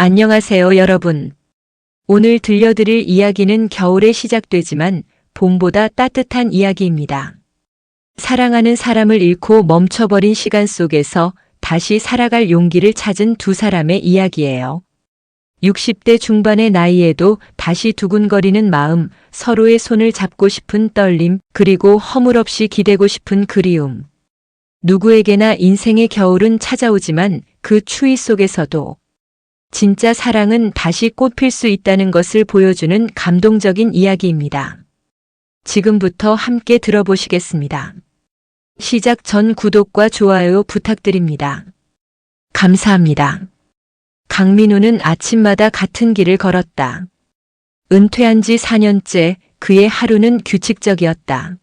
안녕하세요, 여러분. 오늘 들려드릴 이야기는 겨울에 시작되지만 봄보다 따뜻한 이야기입니다. 사랑하는 사람을 잃고 멈춰버린 시간 속에서 다시 살아갈 용기를 찾은 두 사람의 이야기예요. 60대 중반의 나이에도 다시 두근거리는 마음, 서로의 손을 잡고 싶은 떨림, 그리고 허물없이 기대고 싶은 그리움. 누구에게나 인생의 겨울은 찾아오지만 그 추위 속에서도 진짜 사랑은 다시 꽃필 수 있다는 것을 보여주는 감동적인 이야기입니다. 지금부터 함께 들어보시겠습니다. 시작 전 구독과 좋아요 부탁드립니다. 감사합니다. 강민우는 아침마다 같은 길을 걸었다. 은퇴한 지 4년째 그의 하루는 규칙적이었다.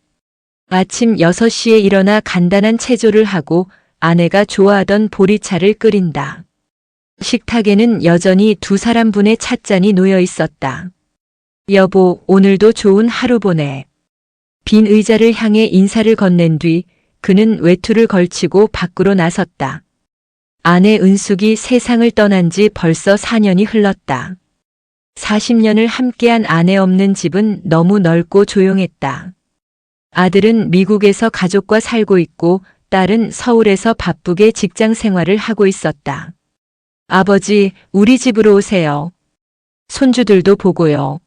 아침 6시에 일어나 간단한 체조를 하고 아내가 좋아하던 보리차를 끓인다. 식탁에는 여전히 두 사람분의 찻잔이 놓여 있었다. 여보, 오늘도 좋은 하루 보내. 빈 의자를 향해 인사를 건넨 뒤 그는 외투를 걸치고 밖으로 나섰다. 아내 은숙이 세상을 떠난 지 벌써 4년이 흘렀다. 40년을 함께한 아내 없는 집은 너무 넓고 조용했다. 아들은 미국에서 가족과 살고 있고 딸은 서울에서 바쁘게 직장 생활을 하고 있었다. 아버지, 우리 집으로 오세요. 손주들도 보고요.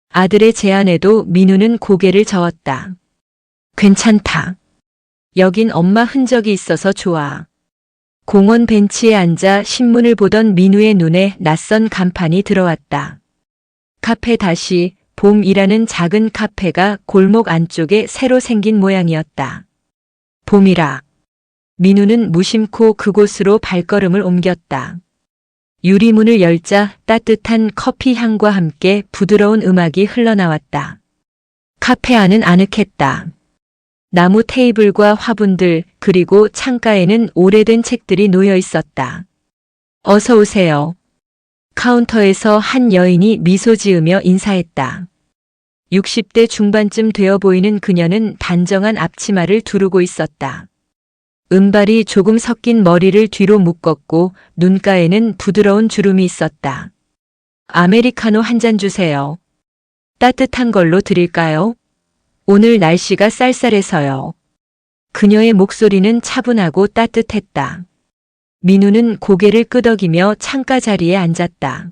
아들의 제안에도 민우는 고개를 저었다. 괜찮다. 여긴 엄마 흔적이 있어서 좋아. 공원 벤치에 앉아 신문을 보던 민우의 눈에 낯선 간판이 들어왔다. 카페 다시 봄이라는 작은 카페가 골목 안쪽에 새로 생긴 모양이었다. 봄이라. 민우는 무심코 그곳으로 발걸음을 옮겼다. 유리문을 열자 따뜻한 커피 향과 함께 부드러운 음악이 흘러나왔다. 카페 안은 아늑했다. 나무 테이블과 화분들 그리고 창가에는 오래된 책들이 놓여 있었다. 어서 오세요. 카운터에서 한 여인이 미소 지으며 인사했다. 60대 중반쯤 되어 보이는 그녀는 단정한 앞치마를 두르고 있었다. 은발이 조금 섞인 머리를 뒤로 묶었고 눈가에는 부드러운 주름이 있었다. 아메리카노 한 잔 주세요. 따뜻한 걸로 드릴까요? 오늘 날씨가 쌀쌀해서요. 그녀의 목소리는 차분하고 따뜻했다. 민우는 고개를 끄덕이며 창가 자리에 앉았다.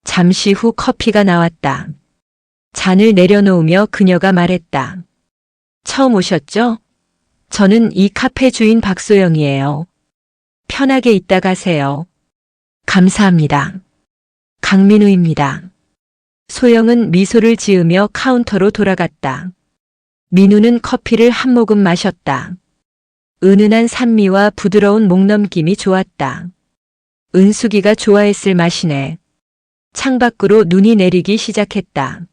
잠시 후 커피가 나왔다. 잔을 내려놓으며 그녀가 말했다. 처음 오셨죠? 저는 이 카페 주인 박소영이에요. 편하게 있다 가세요. 감사합니다. 강민우입니다. 소영은 미소를 지으며 카운터로 돌아갔다. 민우는 커피를 한 모금 마셨다. 은은한 산미와 부드러운 목넘김이 좋았다. 은숙이가 좋아했을 맛이네. 창밖으로 눈이 내리기 시작했다.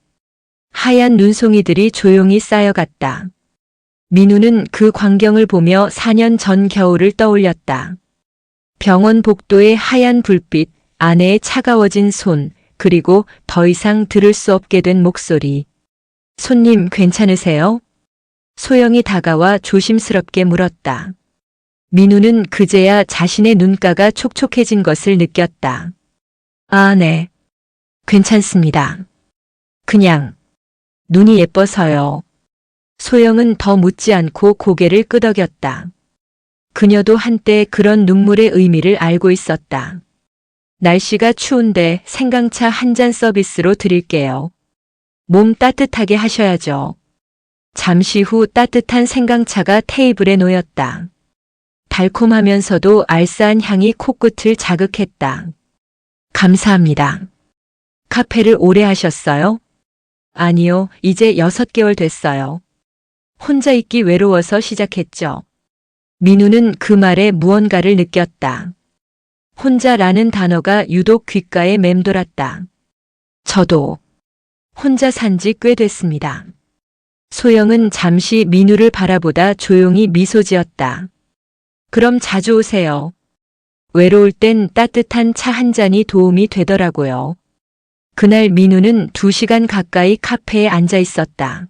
하얀 눈송이들이 조용히 쌓여갔다. 민우는 그 광경을 보며 4년 전 겨울을 떠올렸다. 병원 복도의 하얀 불빛, 아내의 차가워진 손, 그리고 더 이상 들을 수 없게 된 목소리. 손님 괜찮으세요? 소영이 다가와 조심스럽게 물었다. 민우는 그제야 자신의 눈가가 촉촉해진 것을 느꼈다. 아, 네. 괜찮습니다. 그냥 눈이 예뻐서요. 소영은 더 묻지 않고 고개를 끄덕였다. 그녀도 한때 그런 눈물의 의미를 알고 있었다. 날씨가 추운데 생강차 한 잔 서비스로 드릴게요. 몸 따뜻하게 하셔야죠. 잠시 후 따뜻한 생강차가 테이블에 놓였다. 달콤하면서도 알싸한 향이 코끝을 자극했다. 감사합니다. 카페를 오래 하셨어요? 아니요, 이제 6개월 됐어요. 혼자 있기 외로워서 시작했죠. 민우는 그 말에 무언가를 느꼈다. 혼자라는 단어가 유독 귓가에 맴돌았다. 저도 혼자 산 지 꽤 됐습니다. 소영은 잠시 민우를 바라보다 조용히 미소 지었다. 그럼 자주 오세요. 외로울 땐 따뜻한 차 한 잔이 도움이 되더라고요. 그날 민우는 2시간 가까이 카페에 앉아 있었다.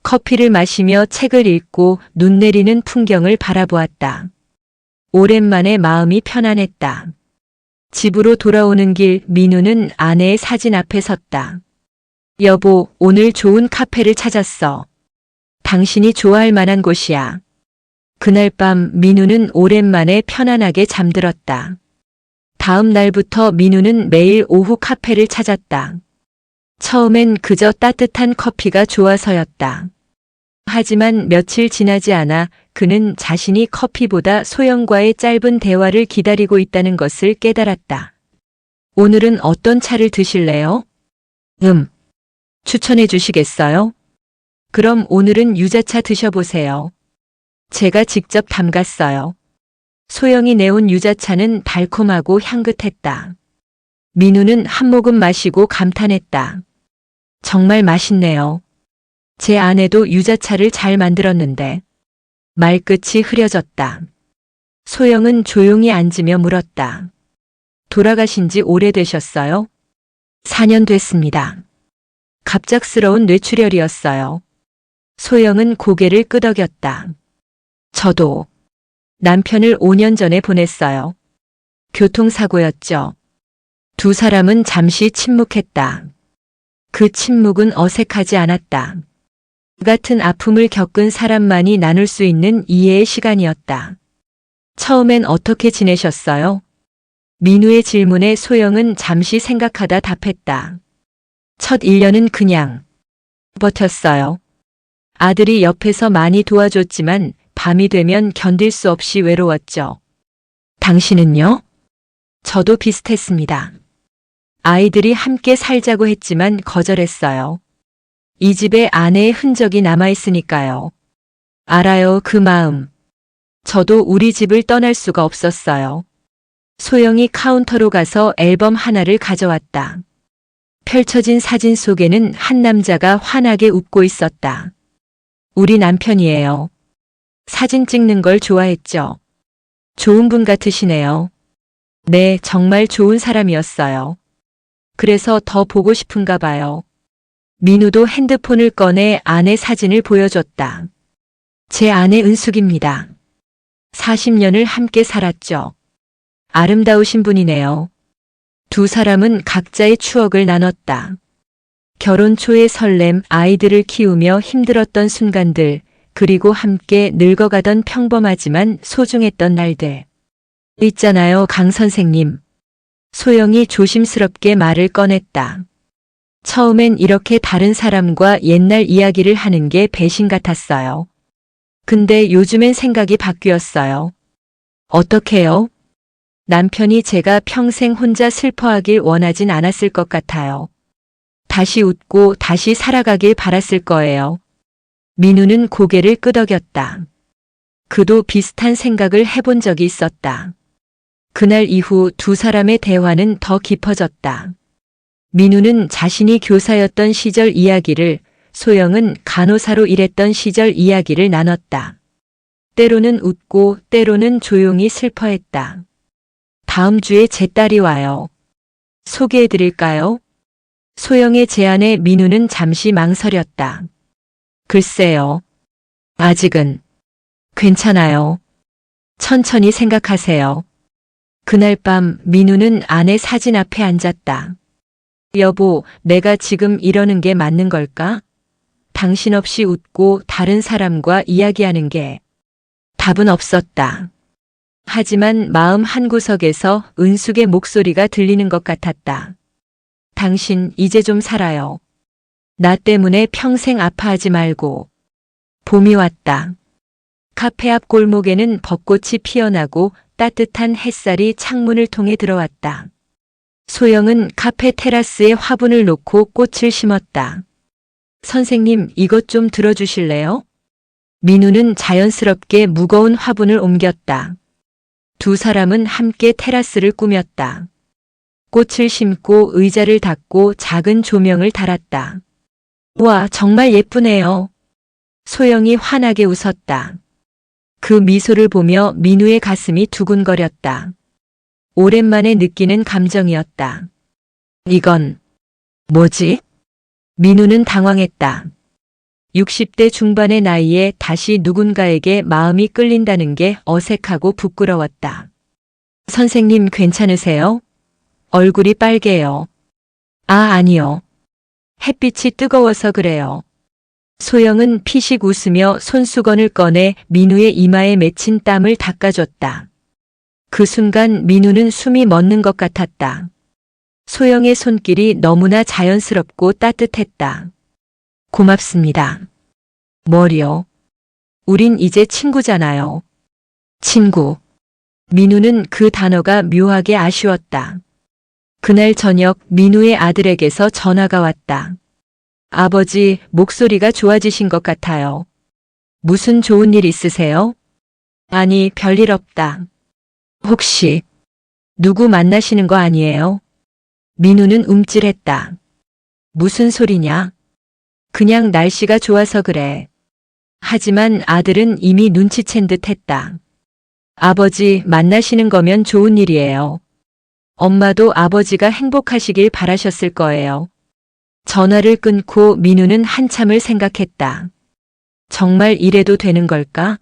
커피를 마시며 책을 읽고 눈 내리는 풍경을 바라보았다. 오랜만에 마음이 편안했다. 집으로 돌아오는 길 민우는 아내의 사진 앞에 섰다. 여보, 오늘 좋은 카페를 찾았어. 당신이 좋아할 만한 곳이야. 그날 밤 민우는 오랜만에 편안하게 잠들었다. 다음 날부터 민우는 매일 오후 카페를 찾았다. 처음엔 그저 따뜻한 커피가 좋아서였다. 하지만 며칠 지나지 않아 그는 자신이 커피보다 소영과의 짧은 대화를 기다리고 있다는 것을 깨달았다. 오늘은 어떤 차를 드실래요? 추천해 주시겠어요? 그럼 오늘은 유자차 드셔보세요. 제가 직접 담갔어요. 소영이 내온 유자차는 달콤하고 향긋했다. 민우는 한 모금 마시고 감탄했다. 정말 맛있네요. 제 아내도 유자차를 잘 만들었는데. 말끝이 흐려졌다. 소영은 조용히 앉으며 물었다. 돌아가신 지 오래되셨어요? 4년 됐습니다. 갑작스러운 뇌출혈이었어요. 소영은 고개를 끄덕였다. 저도 남편을 5년 전에 보냈어요. 교통사고였죠. 두 사람은 잠시 침묵했다. 그 침묵은 어색하지 않았다. 같은 아픔을 겪은 사람만이 나눌 수 있는 이해의 시간이었다. 처음엔 어떻게 지내셨어요? 민우의 질문에 소영은 잠시 생각하다 답했다. 첫 1년은 그냥 버텼어요. 아들이 옆에서 많이 도와줬지만 밤이 되면 견딜 수 없이 외로웠죠. 당신은요? 저도 비슷했습니다. 아이들이 함께 살자고 했지만 거절했어요. 이 집에 아내의 흔적이 남아있으니까요. 알아요, 그 마음. 저도 우리 집을 떠날 수가 없었어요. 소영이 카운터로 가서 앨범 하나를 가져왔다. 펼쳐진 사진 속에는 한 남자가 환하게 웃고 있었다. 우리 남편이에요. 사진 찍는 걸 좋아했죠. 좋은 분 같으시네요. 네, 정말 좋은 사람이었어요. 그래서 더 보고 싶은가 봐요. 민우도 핸드폰을 꺼내 아내 사진을 보여줬다. 제 아내 은숙입니다. 40년을 함께 살았죠. 아름다우신 분이네요. 두 사람은 각자의 추억을 나눴다. 결혼 초의 설렘, 아이들을 키우며 힘들었던 순간들, 그리고 함께 늙어가던 평범하지만 소중했던 날들. 있잖아요, 강 선생님. 소영이 조심스럽게 말을 꺼냈다. 처음엔 이렇게 다른 사람과 옛날 이야기를 하는 게 배신 같았어요. 근데 요즘엔 생각이 바뀌었어요. 어떻게요? 남편이 제가 평생 혼자 슬퍼하길 원하진 않았을 것 같아요. 다시 웃고 다시 살아가길 바랐을 거예요. 민우는 고개를 끄덕였다. 그도 비슷한 생각을 해본 적이 있었다. 그날 이후 두 사람의 대화는 더 깊어졌다. 민우는 자신이 교사였던 시절 이야기를, 소영은 간호사로 일했던 시절 이야기를 나눴다. 때로는 웃고 때로는 조용히 슬퍼했다. 다음 주에 제 딸이 와요. 소개해드릴까요? 소영의 제안에 민우는 잠시 망설였다. 글쎄요. 아직은. 괜찮아요. 천천히 생각하세요. 그날 밤 민우는 아내 사진 앞에 앉았다. 여보, 내가 지금 이러는 게 맞는 걸까? 당신 없이 웃고 다른 사람과 이야기하는 게. 답은 없었다. 하지만 마음 한구석에서 은숙의 목소리가 들리는 것 같았다. 당신 이제 좀 살아요. 나 때문에 평생 아파하지 말고. 봄이 왔다. 카페 앞 골목에는 벚꽃이 피어나고 따뜻한 햇살이 창문을 통해 들어왔다. 소영은 카페 테라스에 화분을 놓고 꽃을 심었다. 선생님, 이것 좀 들어주실래요? 민우는 자연스럽게 무거운 화분을 옮겼다. 두 사람은 함께 테라스를 꾸몄다. 꽃을 심고 의자를 닦고 작은 조명을 달았다. 와, 정말 예쁘네요. 소영이 환하게 웃었다. 그 미소를 보며 민우의 가슴이 두근거렸다. 오랜만에 느끼는 감정이었다. 이건 뭐지? 민우는 당황했다. 60대 중반의 나이에 다시 누군가에게 마음이 끌린다는 게 어색하고 부끄러웠다. 선생님 괜찮으세요? 얼굴이 빨개요. 아, 아니요. 햇빛이 뜨거워서 그래요. 소영은 피식 웃으며 손수건을 꺼내 민우의 이마에 맺힌 땀을 닦아줬다. 그 순간 민우는 숨이 멎는 것 같았다. 소영의 손길이 너무나 자연스럽고 따뜻했다. 고맙습니다. 뭐요? 우린 이제 친구잖아요. 친구. 민우는 그 단어가 묘하게 아쉬웠다. 그날 저녁 민우의 아들에게서 전화가 왔다. 아버지, 목소리가 좋아지신 것 같아요. 무슨 좋은 일 있으세요? 아니, 별일 없다. 혹시 누구 만나시는 거 아니에요? 민우는 움찔했다. 무슨 소리냐? 그냥 날씨가 좋아서 그래. 하지만 아들은 이미 눈치챈 듯 했다. 아버지, 만나시는 거면 좋은 일이에요. 엄마도 아버지가 행복하시길 바라셨을 거예요. 전화를 끊고 민우는 한참을 생각했다. 정말 이래도 되는 걸까?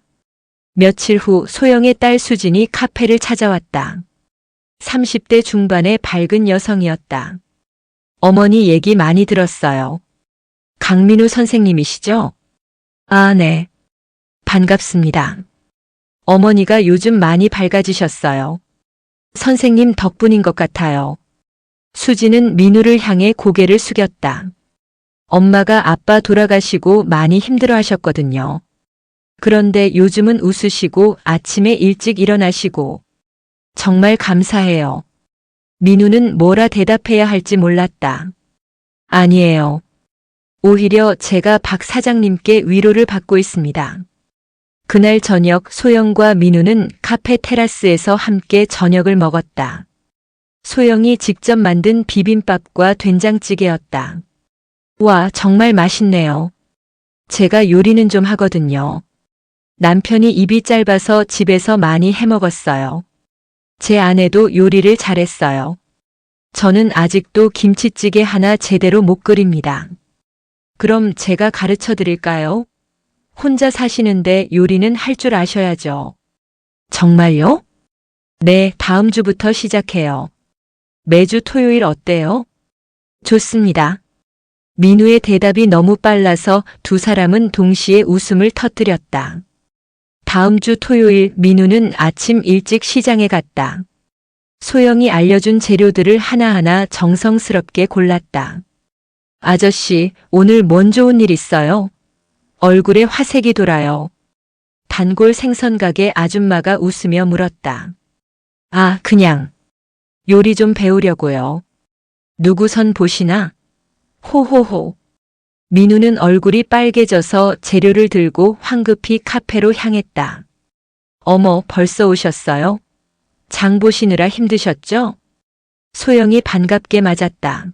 며칠 후 소영의 딸 수진이 카페를 찾아왔다. 30대 중반의 밝은 여성이었다. 어머니 얘기 많이 들었어요. 강민우 선생님이시죠? 아, 네. 반갑습니다. 어머니가 요즘 많이 밝아지셨어요. 선생님 덕분인 것 같아요. 수지는 민우를 향해 고개를 숙였다. 엄마가 아빠 돌아가시고 많이 힘들어 하셨거든요. 그런데 요즘은 웃으시고 아침에 일찍 일어나시고 정말 감사해요. 민우는 뭐라 대답해야 할지 몰랐다. 아니에요. 오히려 제가 박 사장님께 위로를 받고 있습니다. 그날 저녁 소영과 민우는 카페 테라스에서 함께 저녁을 먹었다. 소영이 직접 만든 비빔밥과 된장찌개였다. 와, 정말 맛있네요. 제가 요리는 좀 하거든요. 남편이 입이 짧아서 집에서 많이 해먹었어요. 제 아내도 요리를 잘했어요. 저는 아직도 김치찌개 하나 제대로 못 끓입니다. 그럼 제가 가르쳐 드릴까요? 혼자 사시는데 요리는 할 줄 아셔야죠. 정말요? 네, 다음 주부터 시작해요. 매주 토요일 어때요? 좋습니다. 민우의 대답이 너무 빨라서 두 사람은 동시에 웃음을 터뜨렸다. 다음 주 토요일 민우는 아침 일찍 시장에 갔다. 소영이 알려준 재료들을 하나하나 정성스럽게 골랐다. 아저씨, 오늘 뭔 좋은 일 있어요? 얼굴에 화색이 돌아요. 단골 생선 가게 아줌마가 웃으며 물었다. 아, 그냥 요리 좀 배우려고요. 누구 선 보시나? 호호호. 민우는 얼굴이 빨개져서 재료를 들고 황급히 카페로 향했다. 어머, 벌써 오셨어요? 장 보시느라 힘드셨죠? 소영이 반갑게 맞았다.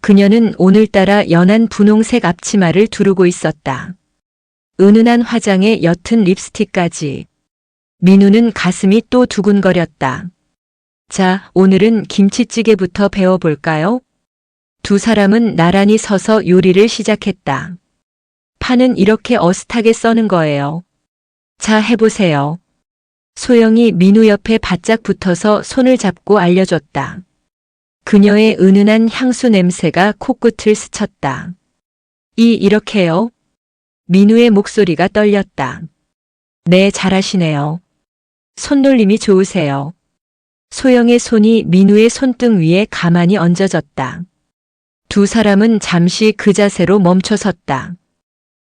그녀는 오늘따라 연한 분홍색 앞치마를 두르고 있었다. 은은한 화장에 옅은 립스틱까지. 민우는 가슴이 또 두근거렸다. 자, 오늘은 김치찌개부터 배워볼까요? 두 사람은 나란히 서서 요리를 시작했다. 파는 이렇게 어슷하게 써는 거예요. 자, 해보세요. 소영이 민우 옆에 바짝 붙어서 손을 잡고 알려줬다. 그녀의 은은한 향수 냄새가 코끝을 스쳤다. 이렇게요? 민우의 목소리가 떨렸다. 네, 잘하시네요. 손놀림이 좋으세요. 소영의 손이 민우의 손등 위에 가만히 얹어졌다. 두 사람은 잠시 그 자세로 멈춰섰다.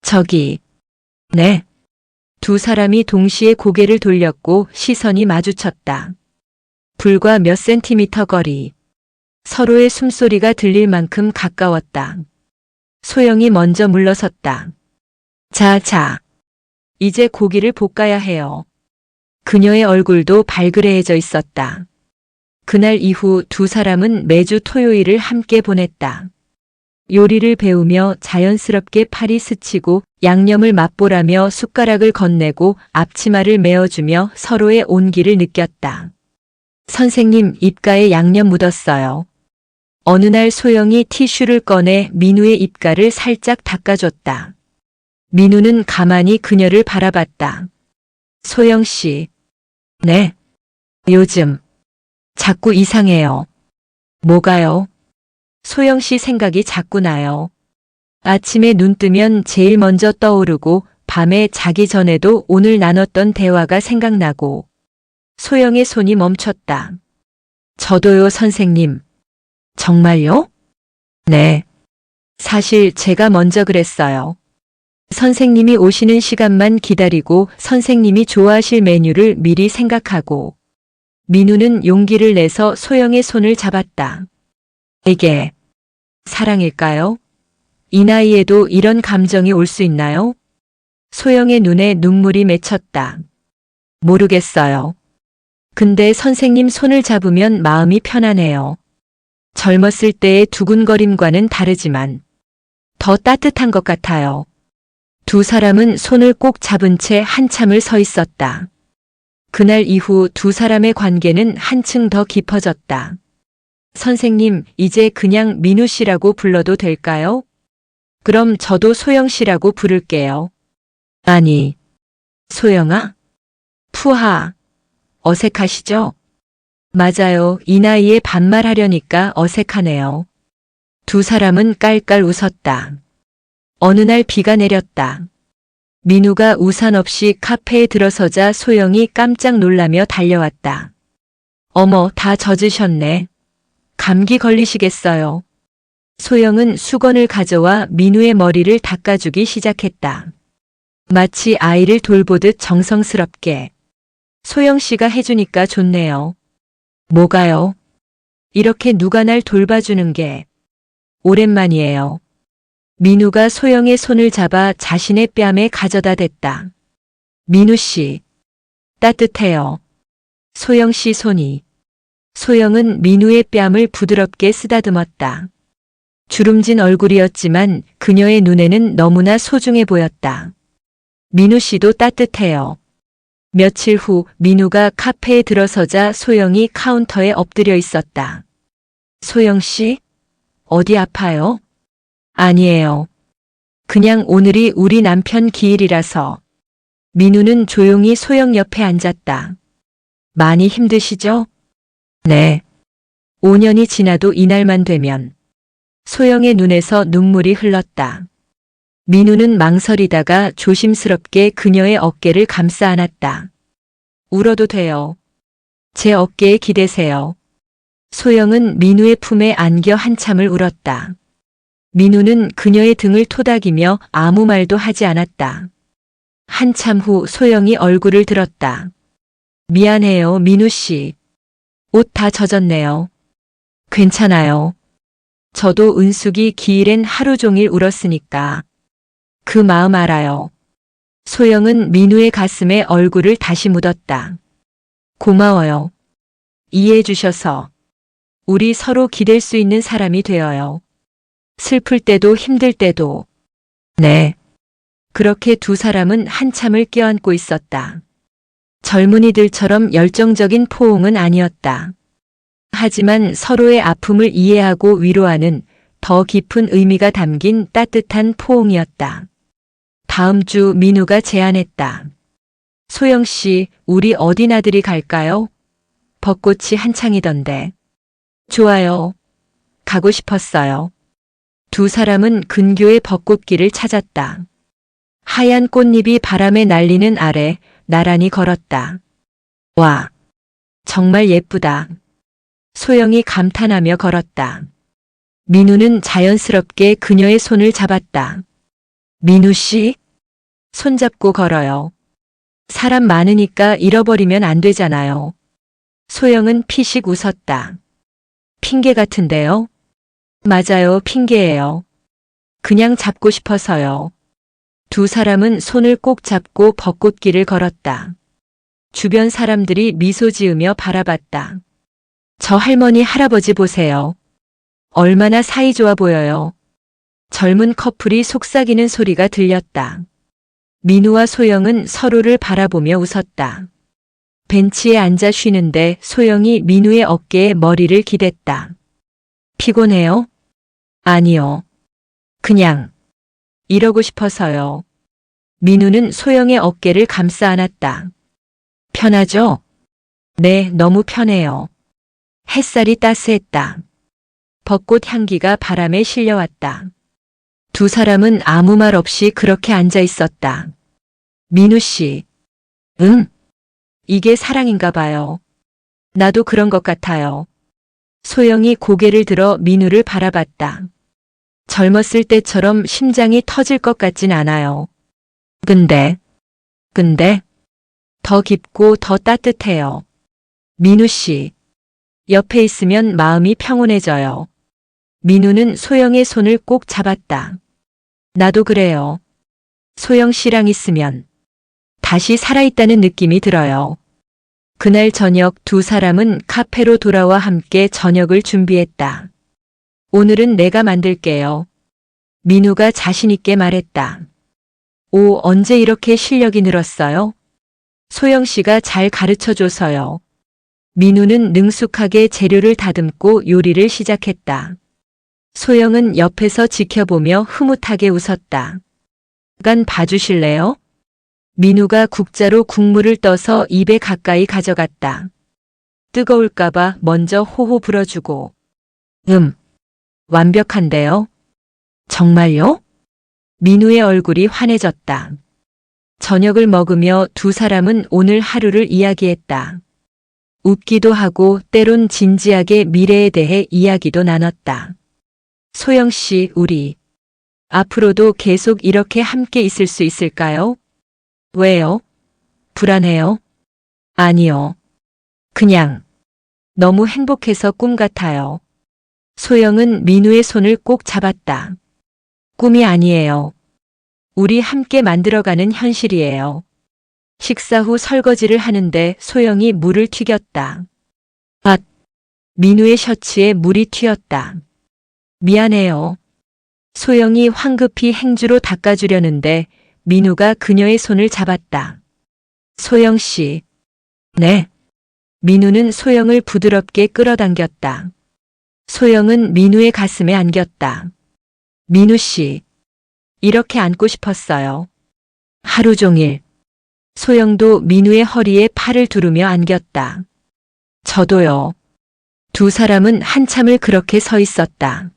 저기, 네. 두 사람이 동시에 고개를 돌렸고 시선이 마주쳤다. 불과 몇 센티미터 거리. 서로의 숨소리가 들릴 만큼 가까웠다. 소영이 먼저 물러섰다. 자, 이제 고기를 볶아야 해요. 그녀의 얼굴도 발그레해져 있었다. 그날 이후 두 사람은 매주 토요일을 함께 보냈다. 요리를 배우며 자연스럽게 팔이 스치고 양념을 맛보라며 숟가락을 건네고 앞치마를 메어주며 서로의 온기를 느꼈다. 선생님, 입가에 양념 묻었어요. 어느 날 소영이 티슈를 꺼내 민우의 입가를 살짝 닦아줬다. 민우는 가만히 그녀를 바라봤다. 소영 씨. 네. 요즘 자꾸 이상해요. 뭐가요? 소영 씨 생각이 자꾸 나요. 아침에 눈 뜨면 제일 먼저 떠오르고 밤에 자기 전에도 오늘 나눴던 대화가 생각나고. 소영의 손이 멈췄다. 저도요, 선생님. 정말요? 네. 사실 제가 먼저 그랬어요. 선생님이 오시는 시간만 기다리고 선생님이 좋아하실 메뉴를 미리 생각하고. 민우는 용기를 내서 소영의 손을 잡았다. 이게 사랑일까요? 이 나이에도 이런 감정이 올 수 있나요? 소영의 눈에 눈물이 맺혔다. 모르겠어요. 근데 선생님 손을 잡으면 마음이 편안해요. 젊었을 때의 두근거림과는 다르지만 더 따뜻한 것 같아요. 두 사람은 손을 꼭 잡은 채 한참을 서 있었다. 그날 이후 두 사람의 관계는 한층 더 깊어졌다. 선생님, 이제 그냥 민우 씨라고 불러도 될까요? 그럼 저도 소영 씨라고 부를게요. 아니, 소영아? 푸하. 어색하시죠? 맞아요. 이 나이에 반말하려니까 어색하네요. 두 사람은 깔깔 웃었다. 어느 날 비가 내렸다. 민우가 우산 없이 카페에 들어서자 소영이 깜짝 놀라며 달려왔다. 어머, 다 젖으셨네. 감기 걸리시겠어요. 소영은 수건을 가져와 민우의 머리를 닦아주기 시작했다. 마치 아이를 돌보듯 정성스럽게. 소영 씨가 해주니까 좋네요. 뭐가요? 이렇게 누가 날 돌봐주는 게 오랜만이에요. 민우가 소영의 손을 잡아 자신의 뺨에 가져다 댔다. 민우 씨, 따뜻해요. 소영 씨 손이. 소영은 민우의 뺨을 부드럽게 쓰다듬었다. 주름진 얼굴이었지만 그녀의 눈에는 너무나 소중해 보였다. 민우 씨도 따뜻해요. 며칠 후 민우가 카페에 들어서자 소영이 카운터에 엎드려 있었다. 소영 씨? 어디 아파요? 아니에요. 그냥 오늘이 우리 남편 기일이라서. 민우는 조용히 소영 옆에 앉았다. 많이 힘드시죠? 네. 5년이 지나도 이날만 되면. 소영의 눈에서 눈물이 흘렀다. 민우는 망설이다가 조심스럽게 그녀의 어깨를 감싸 안았다. 울어도 돼요. 제 어깨에 기대세요. 소영은 민우의 품에 안겨 한참을 울었다. 민우는 그녀의 등을 토닥이며 아무 말도 하지 않았다. 한참 후 소영이 얼굴을 들었다. 미안해요, 민우 씨. 옷 다 젖었네요. 괜찮아요. 저도 은숙이 기일엔 하루 종일 울었으니까. 그 마음 알아요. 소영은 민우의 가슴에 얼굴을 다시 묻었다. 고마워요. 이해해 주셔서. 우리 서로 기댈 수 있는 사람이 되어요. 슬플 때도 힘들 때도. 네. 그렇게 두 사람은 한참을 껴안고 있었다. 젊은이들처럼 열정적인 포옹은 아니었다. 하지만 서로의 아픔을 이해하고 위로하는 더 깊은 의미가 담긴 따뜻한 포옹이었다. 다음 주 민우가 제안했다. 소영 씨, 우리 어디 나들이 갈까요? 벚꽃이 한창이던데. 좋아요. 가고 싶었어요. 두 사람은 근교의 벚꽃길을 찾았다. 하얀 꽃잎이 바람에 날리는 아래 나란히 걸었다. 와, 정말 예쁘다. 소영이 감탄하며 걸었다. 민우는 자연스럽게 그녀의 손을 잡았다. 민우 씨? 손잡고 걸어요. 사람 많으니까 잃어버리면 안 되잖아요. 소영은 피식 웃었다. 핑계 같은데요? 맞아요, 핑계예요. 그냥 잡고 싶어서요. 두 사람은 손을 꼭 잡고 벚꽃길을 걸었다. 주변 사람들이 미소 지으며 바라봤다. 저 할머니 할아버지 보세요. 얼마나 사이좋아 보여요. 젊은 커플이 속삭이는 소리가 들렸다. 민우와 소영은 서로를 바라보며 웃었다. 벤치에 앉아 쉬는데 소영이 민우의 어깨에 머리를 기댔다. 피곤해요? 아니요. 그냥 이러고 싶어서요. 민우는 소영의 어깨를 감싸 안았다. 편하죠? 네, 너무 편해요. 햇살이 따스했다. 벚꽃 향기가 바람에 실려왔다. 두 사람은 아무 말 없이 그렇게 앉아 있었다. 민우 씨. 응? 이게 사랑인가 봐요. 나도 그런 것 같아요. 소영이 고개를 들어 민우를 바라봤다. 젊었을 때처럼 심장이 터질 것 같진 않아요. 근데 더 깊고 더 따뜻해요. 민우 씨. 옆에 있으면 마음이 평온해져요. 민우는 소영의 손을 꼭 잡았다. 나도 그래요. 소영 씨랑 있으면 다시 살아있다는 느낌이 들어요. 그날 저녁 두 사람은 카페로 돌아와 함께 저녁을 준비했다. 오늘은 내가 만들게요. 민우가 자신있게 말했다. 오, 언제 이렇게 실력이 늘었어요? 소영 씨가 잘 가르쳐줘서요. 민우는 능숙하게 재료를 다듬고 요리를 시작했다. 소영은 옆에서 지켜보며 흐뭇하게 웃었다. 잠깐 봐주실래요? 민우가 국자로 국물을 떠서 입에 가까이 가져갔다. 뜨거울까봐 먼저 호호 불어주고. 완벽한데요? 정말요? 민우의 얼굴이 환해졌다. 저녁을 먹으며 두 사람은 오늘 하루를 이야기했다. 웃기도 하고 때론 진지하게 미래에 대해 이야기도 나눴다. 소영 씨, 우리 앞으로도 계속 이렇게 함께 있을 수 있을까요? 왜요? 불안해요? 아니요. 그냥 너무 행복해서 꿈 같아요. 소영은 민우의 손을 꼭 잡았다. 꿈이 아니에요. 우리 함께 만들어가는 현실이에요. 식사 후 설거지를 하는데 소영이 물을 튀겼다. 민우의 셔츠에 물이 튀었다. 미안해요. 소영이 황급히 행주로 닦아주려는데 민우가 그녀의 손을 잡았다. 소영 씨. 네. 민우는 소영을 부드럽게 끌어당겼다. 소영은 민우의 가슴에 안겼다. 민우 씨. 이렇게 안고 싶었어요. 하루 종일. 소영도 민우의 허리에 팔을 두르며 안겼다. 저도요. 두 사람은 한참을 그렇게 서 있었다.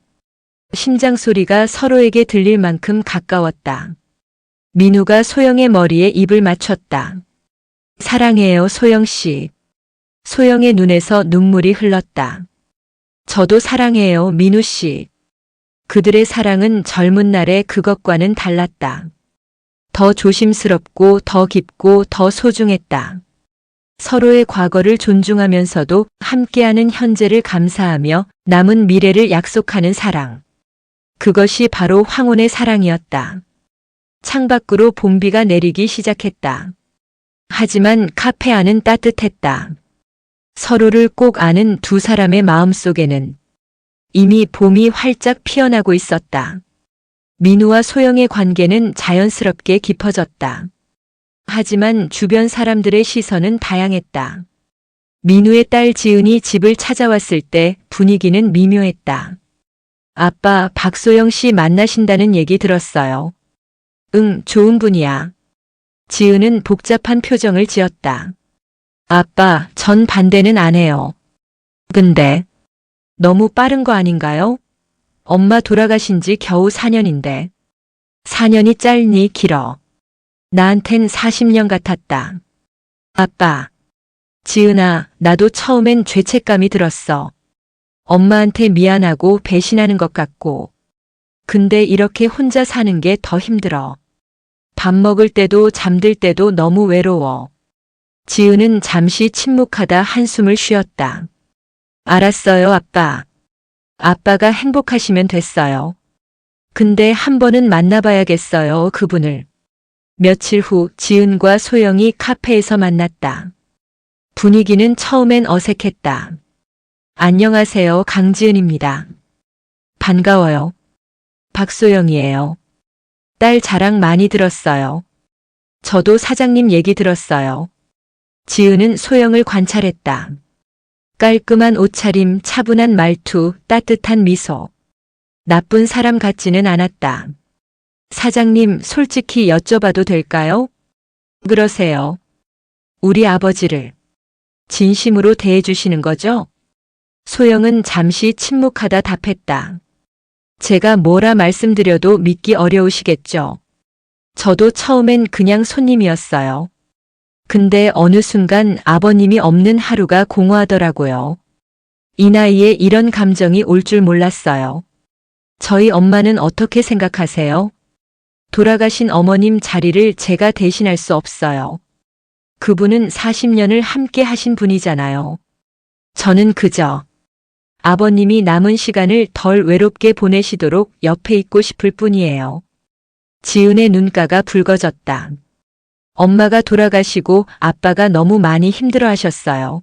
심장 소리가 서로에게 들릴 만큼 가까웠다. 민우가 소영의 머리에 입을 맞췄다. 사랑해요, 소영 씨. 소영의 눈에서 눈물이 흘렀다. 저도 사랑해요, 민우 씨. 그들의 사랑은 젊은 날의 그것과는 달랐다. 더 조심스럽고 더 깊고 더 소중했다. 서로의 과거를 존중하면서도 함께하는 현재를 감사하며 남은 미래를 약속하는 사랑. 그것이 바로 황혼의 사랑이었다. 창밖으로 봄비가 내리기 시작했다. 하지만 카페 안은 따뜻했다. 서로를 꼭 아는 두 사람의 마음속에는 이미 봄이 활짝 피어나고 있었다. 민우와 소영의 관계는 자연스럽게 깊어졌다. 하지만 주변 사람들의 시선은 다양했다. 민우의 딸 지은이 집을 찾아왔을 때 분위기는 미묘했다. 아빠, 박소영 씨 만나신다는 얘기 들었어요. 응, 좋은 분이야. 지은은 복잡한 표정을 지었다. 아빠, 전 반대는 안 해요. 근데 너무 빠른 거 아닌가요? 엄마 돌아가신 지 겨우 4년인데. 4년이 짧니 길어. 나한텐 40년 같았다. 아빠. 지은아, 나도 처음엔 죄책감이 들었어. 엄마한테 미안하고 배신하는 것 같고. 근데 이렇게 혼자 사는 게 더 힘들어. 밥 먹을 때도 잠들 때도 너무 외로워. 지은은 잠시 침묵하다 한숨을 쉬었다. 알았어요, 아빠. 아빠가 행복하시면 됐어요. 근데 한 번은 만나봐야겠어요, 그분을. 며칠 후 지은과 소영이 카페에서 만났다. 분위기는 처음엔 어색했다. 안녕하세요, 강지은입니다. 반가워요. 박소영이에요. 딸 자랑 많이 들었어요. 저도 사장님 얘기 들었어요. 지은은 소영을 관찰했다. 깔끔한 옷차림, 차분한 말투, 따뜻한 미소. 나쁜 사람 같지는 않았다. 사장님, 솔직히 여쭤봐도 될까요? 그러세요. 우리 아버지를 진심으로 대해주시는 거죠? 소영은 잠시 침묵하다 답했다. 제가 뭐라 말씀드려도 믿기 어려우시겠죠. 저도 처음엔 그냥 손님이었어요. 근데 어느 순간 아버님이 없는 하루가 공허하더라고요. 이 나이에 이런 감정이 올 줄 몰랐어요. 저희 엄마는 어떻게 생각하세요? 돌아가신 어머님 자리를 제가 대신할 수 없어요. 그분은 40년을 함께 하신 분이잖아요. 저는 그저 아버님이 남은 시간을 덜 외롭게 보내시도록 옆에 있고 싶을 뿐이에요. 지은의 눈가가 붉어졌다. 엄마가 돌아가시고 아빠가 너무 많이 힘들어 하셨어요.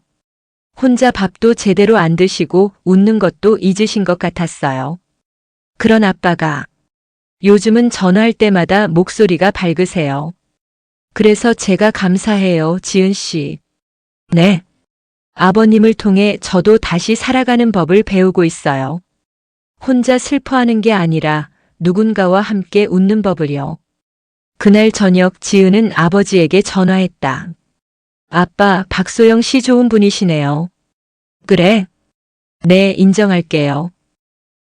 혼자 밥도 제대로 안 드시고 웃는 것도 잊으신 것 같았어요. 그런 아빠가 요즘은 전화할 때마다 목소리가 밝으세요. 그래서 제가 감사해요, 지은 씨. 네. 아버님을 통해 저도 다시 살아가는 법을 배우고 있어요. 혼자 슬퍼하는 게 아니라 누군가와 함께 웃는 법을요. 그날 저녁 지은은 아버지에게 전화했다. 아빠, 박소영 씨 좋은 분이시네요. 그래? 네, 인정할게요.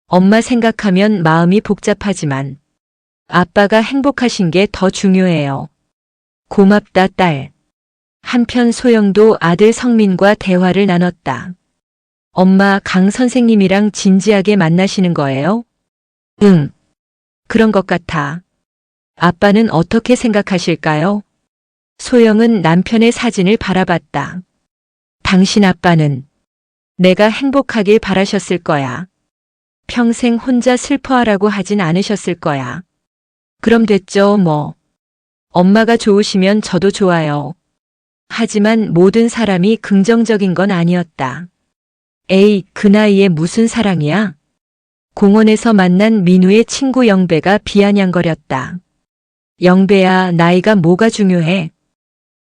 엄마 생각하면 마음이 복잡하지만 아빠가 행복하신 게 더 중요해요. 고맙다, 딸. 한편 소영도 아들 성민과 대화를 나눴다. 엄마, 강 선생님이랑 진지하게 만나시는 거예요? 응. 그런 것 같아. 아빠는 어떻게 생각하실까요? 소영은 남편의 사진을 바라봤다. 당신 아빠는 내가 행복하길 바라셨을 거야. 평생 혼자 슬퍼하라고 하진 않으셨을 거야. 그럼 됐죠, 뭐. 엄마가 좋으시면 저도 좋아요. 하지만 모든 사람이 긍정적인 건 아니었다. 에이, 그 나이에 무슨 사랑이야? 공원에서 만난 민우의 친구 영배가 비아냥거렸다. 영배야, 나이가 뭐가 중요해?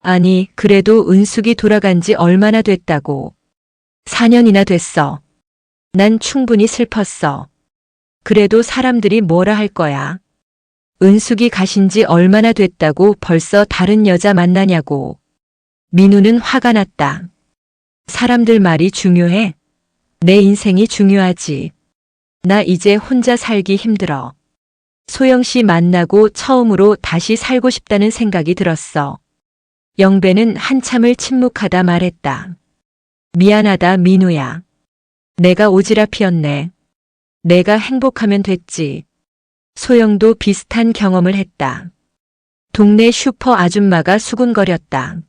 아니, 그래도 은숙이 돌아간 지 얼마나 됐다고. 4년이나 됐어. 난 충분히 슬펐어. 그래도 사람들이 뭐라 할 거야. 은숙이 가신 지 얼마나 됐다고 벌써 다른 여자 만나냐고. 민우는 화가 났다. 사람들 말이 중요해? 내 인생이 중요하지. 나 이제 혼자 살기 힘들어. 소영 씨 만나고 처음으로 다시 살고 싶다는 생각이 들었어. 영배는 한참을 침묵하다 말했다. 미안하다, 민우야. 내가 오지랖이었네. 내가 행복하면 됐지. 소영도 비슷한 경험을 했다. 동네 슈퍼 아줌마가 수군거렸다.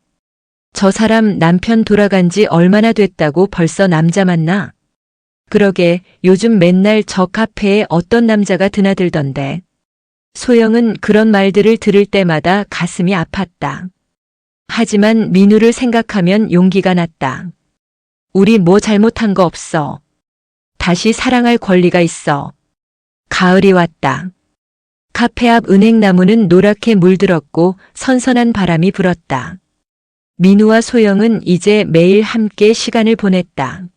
저 사람 남편 돌아간 지 얼마나 됐다고 벌써 남자 만나? 그러게 요즘 맨날 저 카페에 어떤 남자가 드나들던데. 소영은 그런 말들을 들을 때마다 가슴이 아팠다. 하지만 민우를 생각하면 용기가 났다. 우리 뭐 잘못한 거 없어. 다시 사랑할 권리가 있어. 가을이 왔다. 카페 앞 은행나무는 노랗게 물들었고 선선한 바람이 불었다. 민우와 소영은 이제 매일 함께 시간을 보냈다.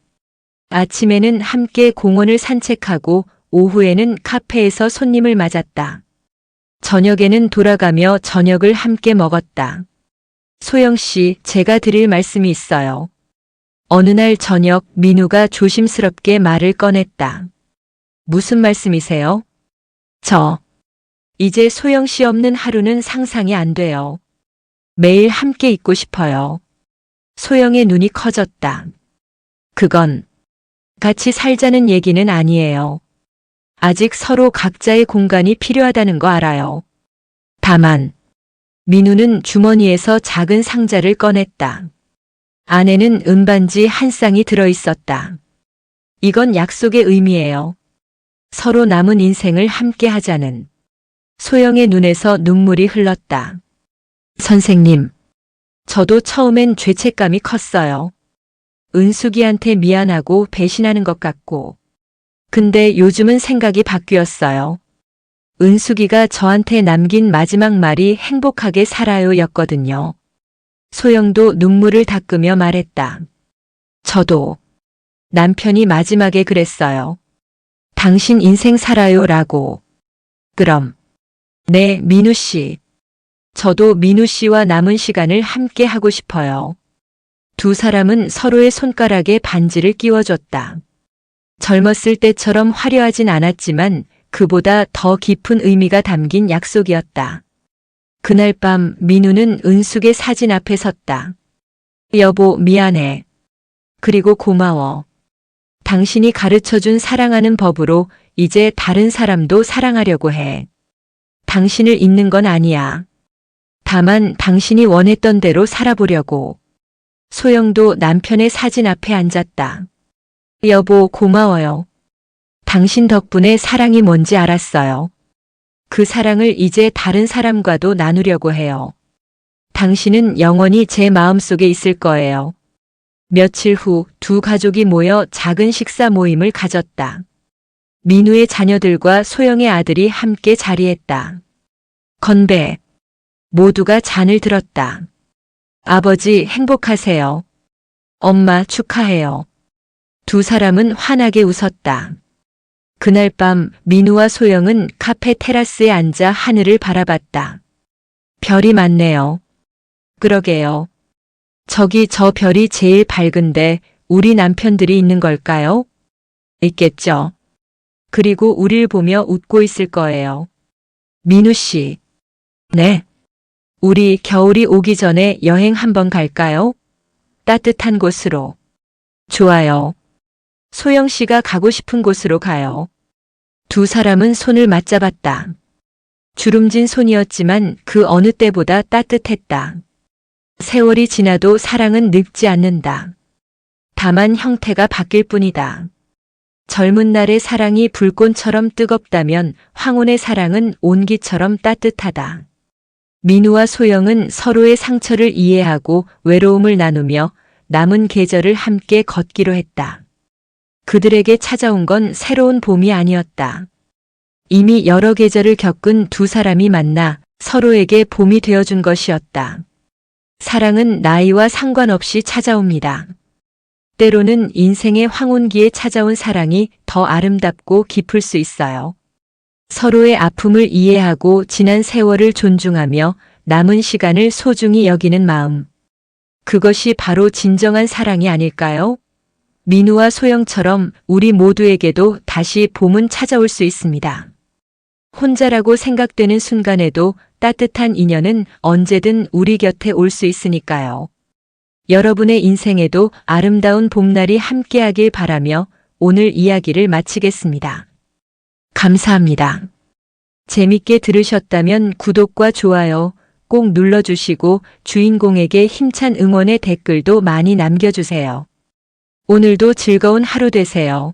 아침에는 함께 공원을 산책하고 오후에는 카페에서 손님을 맞았다. 저녁에는 돌아가며 저녁을 함께 먹었다. 소영 씨, 제가 드릴 말씀이 있어요. 어느 날 저녁 민우가 조심스럽게 말을 꺼냈다. 무슨 말씀이세요? 이제 소영 씨 없는 하루는 상상이 안 돼요. 매일 함께 있고 싶어요. 소영의 눈이 커졌다. 그건 같이 살자는 얘기는 아니에요. 아직 서로 각자의 공간이 필요하다는 거 알아요. 다만 민우는 주머니에서 작은 상자를 꺼냈다. 안에는 은반지 한 쌍이 들어있었다. 이건 약속의 의미예요. 서로 남은 인생을 함께 하자는. 소영의 눈에서 눈물이 흘렀다. 선생님, 저도 처음엔 죄책감이 컸어요. 은숙이한테 미안하고 배신하는 것 같고. 근데 요즘은 생각이 바뀌었어요. 은숙이가 저한테 남긴 마지막 말이 행복하게 살아요 였거든요. 소영도 눈물을 닦으며 말했다. 저도 남편이 마지막에 그랬어요. 당신 인생 살아요 라고. 그럼. 네, 민우 씨. 저도 민우 씨와 남은 시간을 함께 하고 싶어요. 두 사람은 서로의 손가락에 반지를 끼워줬다. 젊었을 때처럼 화려하진 않았지만 그보다 더 깊은 의미가 담긴 약속이었다. 그날 밤 민우는 은숙의 사진 앞에 섰다. 여보, 미안해. 그리고 고마워. 당신이 가르쳐준 사랑하는 법으로 이제 다른 사람도 사랑하려고 해. 당신을 잊는 건 아니야. 다만 당신이 원했던 대로 살아보려고. 소영도 남편의 사진 앞에 앉았다. 여보, 고마워요. 당신 덕분에 사랑이 뭔지 알았어요. 그 사랑을 이제 다른 사람과도 나누려고 해요. 당신은 영원히 제 마음속에 있을 거예요. 며칠 후 두 가족이 모여 작은 식사 모임을 가졌다. 민우의 자녀들과 소영의 아들이 함께 자리했다. 건배. 모두가 잔을 들었다. 아버지 행복하세요. 엄마 축하해요. 두 사람은 환하게 웃었다. 그날 밤 민우와 소영은 카페 테라스에 앉아 하늘을 바라봤다. 별이 많네요. 그러게요. 저기 저 별이 제일 밝은데 우리 남편들이 있는 걸까요? 있겠죠. 그리고 우릴 보며 웃고 있을 거예요. 민우 씨. 네. 우리 겨울이 오기 전에 여행 한번 갈까요? 따뜻한 곳으로. 좋아요. 소영 씨가 가고 싶은 곳으로 가요. 두 사람은 손을 맞잡았다. 주름진 손이었지만 그 어느 때보다 따뜻했다. 세월이 지나도 사랑은 늙지 않는다. 다만 형태가 바뀔 뿐이다. 젊은 날의 사랑이 불꽃처럼 뜨겁다면 황혼의 사랑은 온기처럼 따뜻하다. 민우와 소영은 서로의 상처를 이해하고 외로움을 나누며 남은 계절을 함께 걷기로 했다. 그들에게 찾아온 건 새로운 봄이 아니었다. 이미 여러 계절을 겪은 두 사람이 만나 서로에게 봄이 되어준 것이었다. 사랑은 나이와 상관없이 찾아옵니다. 때로는 인생의 황혼기에 찾아온 사랑이 더 아름답고 깊을 수 있어요. 서로의 아픔을 이해하고 지난 세월을 존중하며 남은 시간을 소중히 여기는 마음. 그것이 바로 진정한 사랑이 아닐까요? 민우와 소영처럼 우리 모두에게도 다시 봄은 찾아올 수 있습니다. 혼자라고 생각되는 순간에도 따뜻한 인연은 언제든 우리 곁에 올 수 있으니까요. 여러분의 인생에도 아름다운 봄날이 함께하길 바라며 오늘 이야기를 마치겠습니다. 감사합니다. 재밌게 들으셨다면 구독과 좋아요 꼭 눌러주시고 주인공에게 힘찬 응원의 댓글도 많이 남겨주세요. 오늘도 즐거운 하루 되세요.